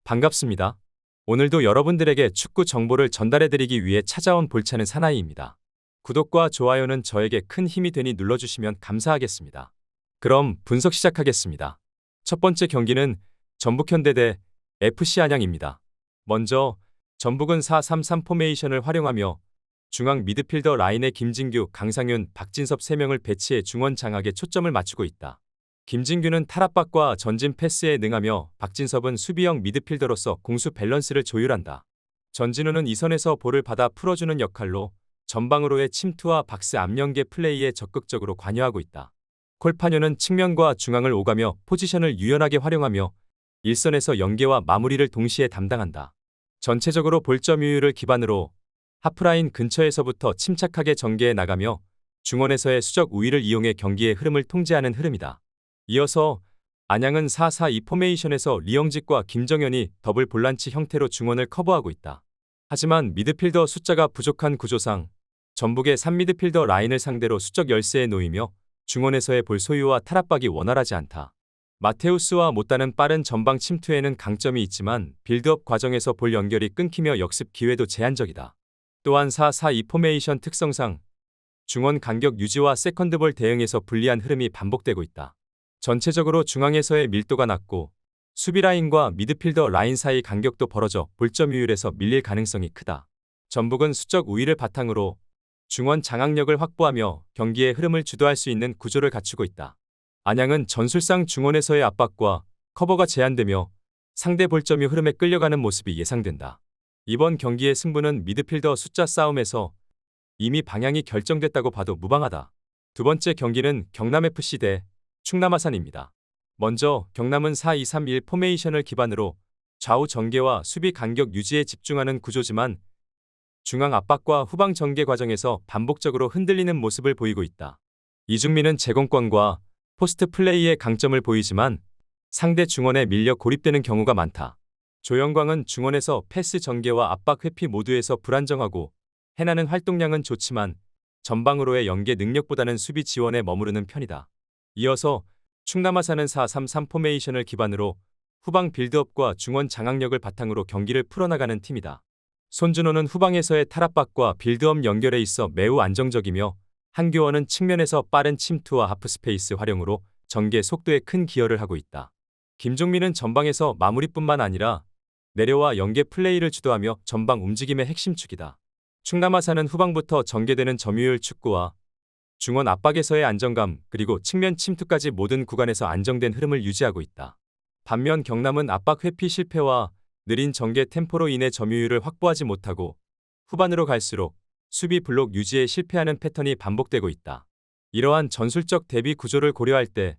반갑습니다. 오늘도 여러분들에게 축구 정보를 전달해드리기 위해 찾아온 볼차는 사나이입니다. 구독과 좋아요는 저에게 큰 힘이 되니 눌러주시면 감사하겠습니다. 그럼 분석 시작하겠습니다. 첫 번째 경기는 전북현대 대 FC 안양입니다. 먼저 전북은 4-3-3 포메이션을 활용하며 중앙 미드필더 라인에 김진규, 강상윤, 박진섭 3명을 배치해 중원 장악에 초점을 맞추고 있다. 김진규는 탈압박과 전진 패스에 능하며 박진섭은 수비형 미드필더로서 공수 밸런스를 조율한다. 전진우는 이선에서 볼을 받아 풀어주는 역할로 전방으로의 침투와 박스 앞 연계 플레이에 적극적으로 관여하고 있다. 콜파뇨는 측면과 중앙을 오가며 포지션을 유연하게 활용하며 일선에서 연계와 마무리를 동시에 담당한다. 전체적으로 볼점유율을 기반으로 하프라인 근처에서부터 침착하게 전개해 나가며 중원에서의 수적 우위를 이용해 경기의 흐름을 통제하는 흐름이다. 이어서 안양은 4-4-2 포메이션에서 리영직과 김정현이 더블 볼란치 형태로 중원을 커버하고 있다. 하지만 미드필더 숫자가 부족한 구조상 전북의 3미드필더 라인을 상대로 수적 열세에 놓이며 중원에서의 볼 소유와 탈압박이 원활하지 않다. 마테우스와 못다는 빠른 전방 침투에는 강점이 있지만 빌드업 과정에서 볼 연결이 끊기며 역습 기회도 제한적이다. 또한 4-4-2 포메이션 특성상 중원 간격 유지와 세컨드볼 대응에서 불리한 흐름이 반복되고 있다. 전체적으로 중앙에서의 밀도가 낮고 수비라인과 미드필더 라인 사이 간격도 벌어져 볼점유율에서 밀릴 가능성이 크다. 전북은 수적 우위를 바탕으로 중원 장악력을 확보하며 경기의 흐름을 주도할 수 있는 구조를 갖추고 있다. 안양은 전술상 중원에서의 압박과 커버가 제한되며 상대 볼점이 흐름에 끌려가는 모습이 예상된다. 이번 경기의 승부는 미드필더 숫자 싸움에서 이미 방향이 결정됐다고 봐도 무방하다. 두 번째 경기는 경남FC 대 충남아산입니다. 먼저 경남은 4-2-3-1 포메이션을 기반으로 좌우 전개와 수비 간격 유지에 집중하는 구조지만 중앙 압박과 후방 전개 과정에서 반복적으로 흔들리는 모습을 보이고 있다. 이중민은 제공권과 포스트 플레이에 강점을 보이지만 상대 중원에 밀려 고립되는 경우가 많다. 조영광은 중원에서 패스 전개와 압박 회피 모두에서 불안정하고 해나는 활동량은 좋지만 전방으로의 연계 능력보다는 수비 지원에 머무르는 편이다. 이어서 충남아산은 4-3-3 포메이션을 기반으로 후방 빌드업과 중원 장악력을 바탕으로 경기를 풀어나가는 팀이다. 손준호는 후방에서의 탈압박과 빌드업 연결에 있어 매우 안정적이며 한교원은 측면에서 빠른 침투와 하프스페이스 활용으로 전개 속도에 큰 기여를 하고 있다. 김종민은 전방에서 마무리뿐만 아니라 내려와 연계 플레이를 주도하며 전방 움직임의 핵심축이다. 충남아산은 후방부터 전개되는 점유율 축구와 중원 압박에서의 안정감 그리고 측면 침투까지 모든 구간에서 안정된 흐름을 유지하고 있다. 반면 경남은 압박 회피 실패와 느린 전개 템포로 인해 점유율을 확보하지 못하고 후반으로 갈수록 수비 블록 유지에 실패하는 패턴이 반복되고 있다. 이러한 전술적 대비 구조를 고려할 때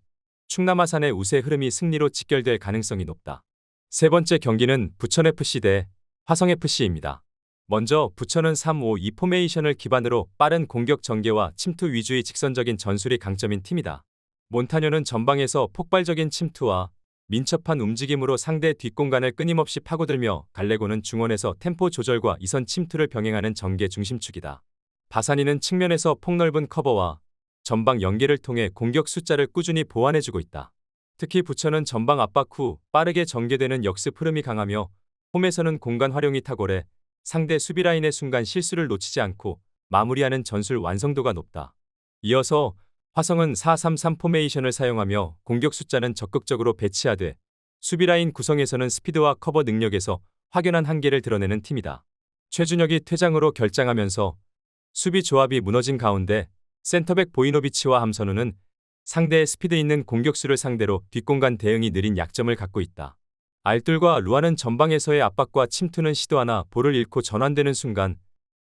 충남아산의 우세 흐름이 승리로 직결될 가능성이 높다. 세 번째 경기는 부천FC 대 화성FC입니다. 먼저 부천은 3-5-2 포메이션을 기반으로 빠른 공격 전개와 침투 위주의 직선적인 전술이 강점인 팀이다. 몬타뇨는 전방에서 폭발적인 침투와 민첩한 움직임으로 상대 뒷공간을 끊임없이 파고들며 갈레고는 중원에서 템포 조절과 이선 침투를 병행하는 전개 중심축이다. 바사니는 측면에서 폭넓은 커버와 전방 연계를 통해 공격 숫자를 꾸준히 보완해주고 있다. 특히 부천은 전방 압박 후 빠르게 전개되는 역습 흐름이 강하며 홈에서는 공간 활용이 탁월해 상대 수비라인의 순간 실수를 놓치지 않고 마무리하는 전술 완성도가 높다. 이어서 화성은 4-3-3 포메이션을 사용하며 공격 숫자는 적극적으로 배치하되 수비라인 구성에서는 스피드와 커버 능력에서 확연한 한계를 드러내는 팀이다. 최준혁이 퇴장으로 결장하면서 수비 조합이 무너진 가운데 센터백 보이노비치와 함선우는 상대의 스피드 있는 공격수를 상대로 뒷공간 대응이 느린 약점을 갖고 있다. 알툴과 루아는 전방에서의 압박과 침투는 시도하나 볼을 잃고 전환되는 순간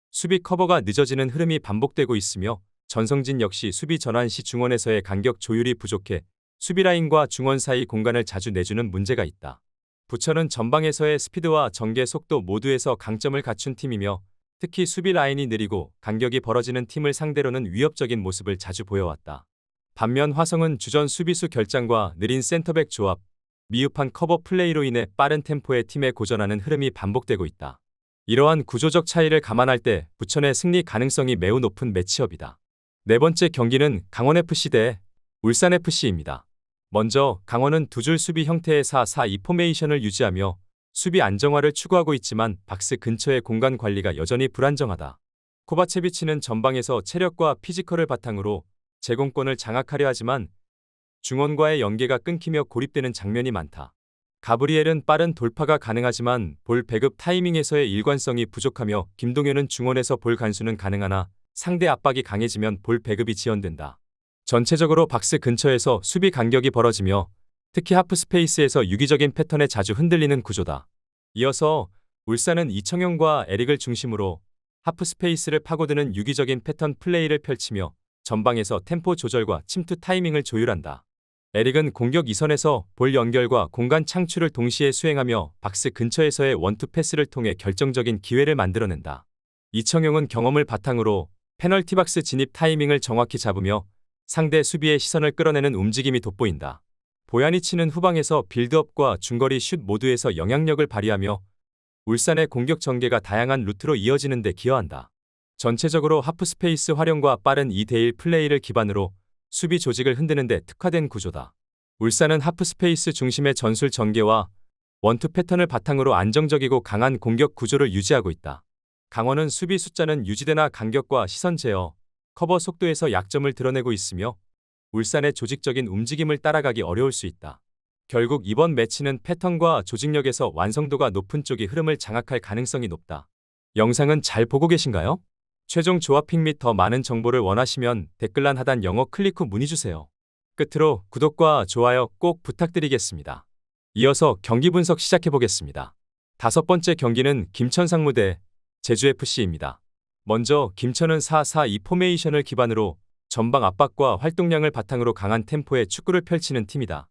수비 커버가 늦어지는 흐름이 반복되고 있으며 전성진 역시 수비 전환 시 중원에서의 간격 조율이 부족해 수비라인과 중원 사이 공간을 자주 내주는 문제가 있다. 부천은 전방에서의 스피드와 전개 속도 모두에서 강점을 갖춘 팀이며 특히 수비 라인이 느리고 간격이 벌어지는 팀을 상대로는 위협적인 모습을 자주 보여왔다. 반면 화성은 주전 수비수 결장과 느린 센터백 조합, 미흡한 커버 플레이로 인해 빠른 템포의 팀에 고전하는 흐름이 반복되고 있다. 이러한 구조적 차이를 감안할 때 부천의 승리 가능성이 매우 높은 매치업이다. 네 번째 경기는 강원FC 대 울산FC입니다. 먼저 강원은 두 줄 수비 형태의 4-4-2 포메이션을 유지하며 수비 안정화를 추구하고 있지만 박스 근처의 공간 관리가 여전히 불안정하다. 코바체비치는 전방에서 체력과 피지컬을 바탕으로 제공권을 장악하려 하지만 중원과의 연계가 끊기며 고립되는 장면이 많다. 가브리엘은 빠른 돌파가 가능하지만 볼 배급 타이밍에서의 일관성이 부족하며 김동현은 중원에서 볼 간수는 가능하나 상대 압박이 강해지면 볼 배급이 지연된다. 전체적으로 박스 근처에서 수비 간격이 벌어지며 특히 하프 스페이스에서 유기적인 패턴에 자주 흔들리는 구조다. 이어서 울산은 이청용과 에릭을 중심으로 하프 스페이스를 파고드는 유기적인 패턴 플레이를 펼치며 전방에서 템포 조절과 침투 타이밍을 조율한다. 에릭은 공격 이선에서 볼 연결과 공간 창출을 동시에 수행하며 박스 근처에서의 원투 패스를 통해 결정적인 기회를 만들어낸다. 이청용은 경험을 바탕으로 페널티 박스 진입 타이밍을 정확히 잡으며 상대 수비의 시선을 끌어내는 움직임이 돋보인다. 보야니치는 후방에서 빌드업과 중거리 슛 모두에서 영향력을 발휘하며 울산의 공격 전개가 다양한 루트로 이어지는 데 기여한다. 전체적으로 하프 스페이스 활용과 빠른 2대1 플레이를 기반으로 수비 조직을 흔드는 데 특화된 구조다. 울산은 하프 스페이스 중심의 전술 전개와 원투 패턴을 바탕으로 안정적이고 강한 공격 구조를 유지하고 있다. 강원은 수비 숫자는 유지되나 간격과 시선 제어, 커버 속도에서 약점을 드러내고 있으며 울산의 조직적인 움직임을 따라가기 어려울 수 있다. 결국 이번 매치는 패턴과 조직력에서 완성도가 높은 쪽이 흐름을 장악할 가능성이 높다. 영상은 잘 보고 계신가요? 최종 조합픽 및 더 많은 정보를 원하시면 댓글란 하단 영어 클릭 후 문의주세요. 끝으로 구독과 좋아요 꼭 부탁드리겠습니다. 이어서 경기 분석 시작해보겠습니다. 다섯 번째 경기는 김천 상무 대 제주FC입니다. 먼저 김천은 4-4-2 포메이션을 기반으로 전방 압박과 활동량을 바탕으로 강한 템포의 축구를 펼치는 팀이다.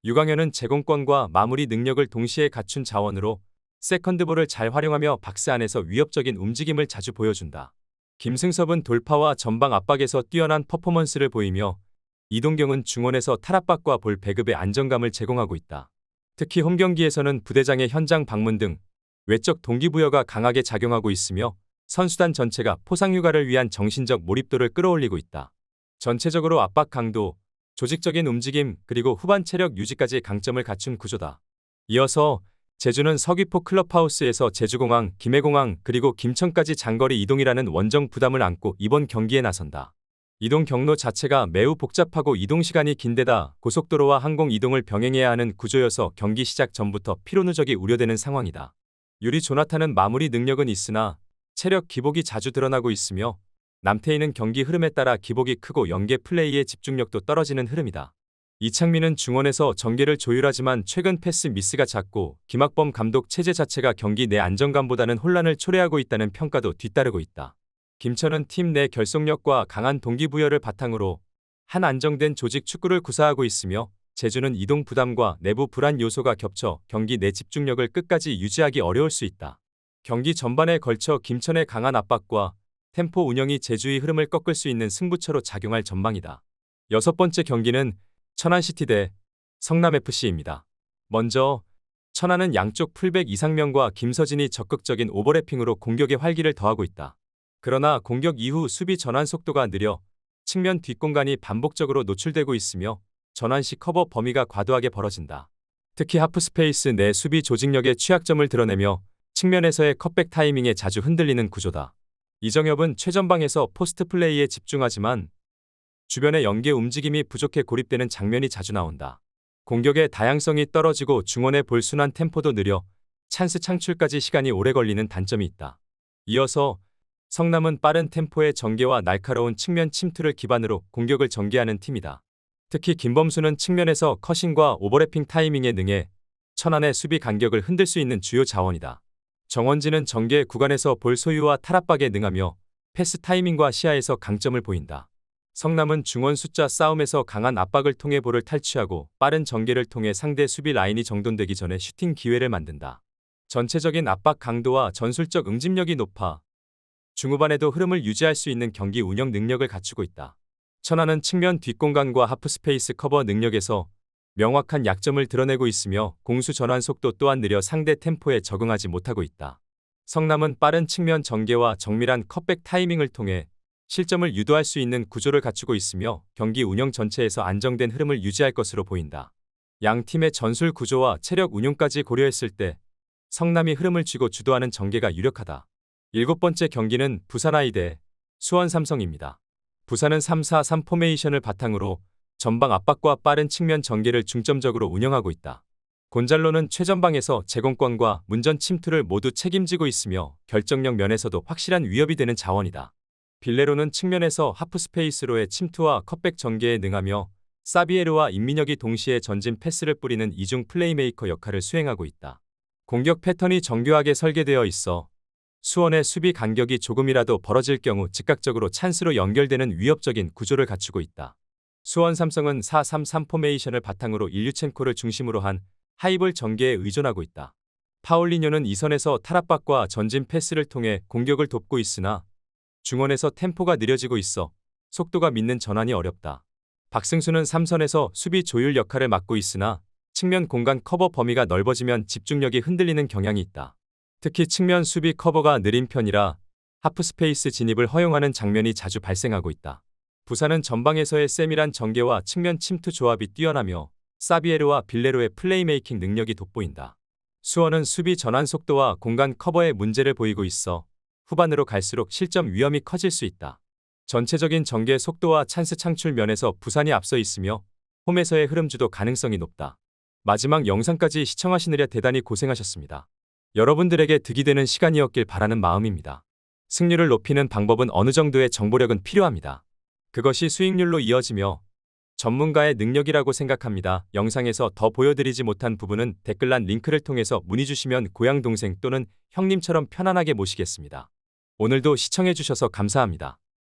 유강현은 제공권과 마무리 능력을 동시에 갖춘 자원으로 세컨드볼을 잘 활용하며 박스 안에서 위협적인 움직임을 자주 보여준다. 김승섭은 돌파와 전방 압박에서 뛰어난 퍼포먼스를 보이며 이동경은 중원에서 탈압박과 볼 배급의 안정감을 제공하고 있다. 특히 홈경기에서는 부대장의 현장 방문 등 외적 동기부여가 강하게 작용하고 있으며 선수단 전체가 포상휴가를 위한 정신적 몰입도를 끌어올리고 있다. 전체적으로 압박 강도, 조직적인 움직임, 그리고 후반 체력 유지까지 강점을 갖춘 구조다. 이어서 제주는 서귀포 클럽하우스에서 제주공항, 김해공항, 그리고 김천까지 장거리 이동이라는 원정 부담을 안고 이번 경기에 나선다. 이동 경로 자체가 매우 복잡하고 이동 시간이 긴데다 고속도로와 항공 이동을 병행해야 하는 구조여서 경기 시작 전부터 피로 누적이 우려되는 상황이다. 유리 조나탄은 마무리 능력은 있으나 체력 기복이 자주 드러나고 있으며 남태희는 경기 흐름에 따라 기복이 크고 연계 플레이의 집중력도 떨어지는 흐름이다. 이창민은 중원에서 전개를 조율하지만 최근 패스 미스가 잦고 김학범 감독 체제 자체가 경기 내 안정감보다는 혼란을 초래하고 있다는 평가도 뒤따르고 있다. 김천은 팀 내 결속력과 강한 동기부여를 바탕으로 한 안정된 조직 축구를 구사하고 있으며 제주는 이동 부담과 내부 불안 요소가 겹쳐 경기 내 집중력을 끝까지 유지하기 어려울 수 있다. 경기 전반에 걸쳐 김천의 강한 압박과 템포 운영이 제주의 흐름을 꺾을 수 있는 승부처로 작용할 전망이다. 여섯 번째 경기는 천안시티 대 성남FC입니다. 먼저 천안은 양쪽 풀백 이상명과 김서진이 적극적인 오버래핑으로 공격의 활기를 더하고 있다. 그러나 공격 이후 수비 전환 속도가 느려 측면 뒷공간이 반복적으로 노출되고 있으며 전환시 커버 범위가 과도하게 벌어진다. 특히 하프 스페이스 내 수비 조직력의 취약점을 드러내며 측면에서의 컷백 타이밍에 자주 흔들리는 구조다. 이정엽은 최전방에서 포스트 플레이에 집중하지만 주변의 연계 움직임이 부족해 고립되는 장면이 자주 나온다. 공격의 다양성이 떨어지고 중원의 볼 순환 템포도 느려 찬스 창출까지 시간이 오래 걸리는 단점이 있다. 이어서 성남은 빠른 템포의 전개와 날카로운 측면 침투를 기반으로 공격을 전개하는 팀이다. 특히 김범수는 측면에서 커싱과 오버래핑 타이밍에 능해 천안의 수비 간격을 흔들 수 있는 주요 자원이다. 정원진은 전개 구간에서 볼 소유와 탈압박에 능하며 패스 타이밍과 시야에서 강점을 보인다. 성남은 중원 숫자 싸움에서 강한 압박을 통해 볼을 탈취하고 빠른 전개를 통해 상대 수비 라인이 정돈되기 전에 슈팅 기회를 만든다. 전체적인 압박 강도와 전술적 응집력이 높아 중후반에도 흐름을 유지할 수 있는 경기 운영 능력을 갖추고 있다. 천안은 측면 뒷공간과 하프 스페이스 커버 능력에서 명확한 약점을 드러내고 있으며 공수 전환 속도 또한 느려 상대 템포에 적응하지 못하고 있다. 성남은 빠른 측면 전개와 정밀한 컷백 타이밍을 통해 실점을 유도할 수 있는 구조를 갖추고 있으며 경기 운영 전체에서 안정된 흐름을 유지할 것으로 보인다. 양 팀의 전술 구조와 체력 운용까지 고려했을 때 성남이 흐름을 쥐고 주도하는 전개가 유력하다. 7번째 경기는 부산 아이대, 수원 삼성입니다. 부산은 3-4-3 포메이션을 바탕으로 전방 압박과 빠른 측면 전개를 중점적으로 운영하고 있다. 곤잘로는 최전방에서 제공권과 문전 침투를 모두 책임지고 있으며 결정력 면에서도 확실한 위협이 되는 자원이다. 빌레로는 측면에서 하프스페이스로의 침투와 컷백 전개에 능하며 사비에르와 임민혁이 동시에 전진 패스를 뿌리는 이중 플레이메이커 역할을 수행하고 있다. 공격 패턴이 정교하게 설계되어 있어 수원의 수비 간격이 조금이라도 벌어질 경우 즉각적으로 찬스로 연결되는 위협적인 구조를 갖추고 있다. 수원 삼성은 4-3-3 포메이션을 바탕으로 일류첸코를 중심으로 한 하이볼 전개에 의존하고 있다. 파울리뇨는 이선에서 탈압박과 전진 패스를 통해 공격을 돕고 있으나 중원에서 템포가 느려지고 있어 속도가 믿는 전환이 어렵다. 박승수는 3선에서 수비 조율 역할을 맡고 있으나 측면 공간 커버 범위가 넓어지면 집중력이 흔들리는 경향이 있다. 특히 측면 수비 커버가 느린 편이라 하프스페이스 진입을 허용하는 장면이 자주 발생하고 있다. 부산은 전방에서의 세밀한 전개와 측면 침투 조합이 뛰어나며 사비에르와 빌레로의 플레이메이킹 능력이 돋보인다. 수원은 수비 전환 속도와 공간 커버에 문제를 보이고 있어 후반으로 갈수록 실점 위험이 커질 수 있다. 전체적인 전개 속도와 찬스 창출 면에서 부산이 앞서 있으며 홈에서의 흐름 주도 가능성이 높다. 마지막 영상까지 시청하시느라 대단히 고생하셨습니다. 여러분들에게 득이 되는 시간이었길 바라는 마음입니다. 승률을 높이는 방법은 어느 정도의 정보력은 필요합니다. 그것이 수익률로 이어지며 전문가의 능력이라고 생각합니다. 영상에서 더 보여드리지 못한 부분은 댓글란 링크를 통해서 문의 주시면 고향 동생 또는 형님처럼 편안하게 모시겠습니다. 오늘도 시청해주셔서 감사합니다.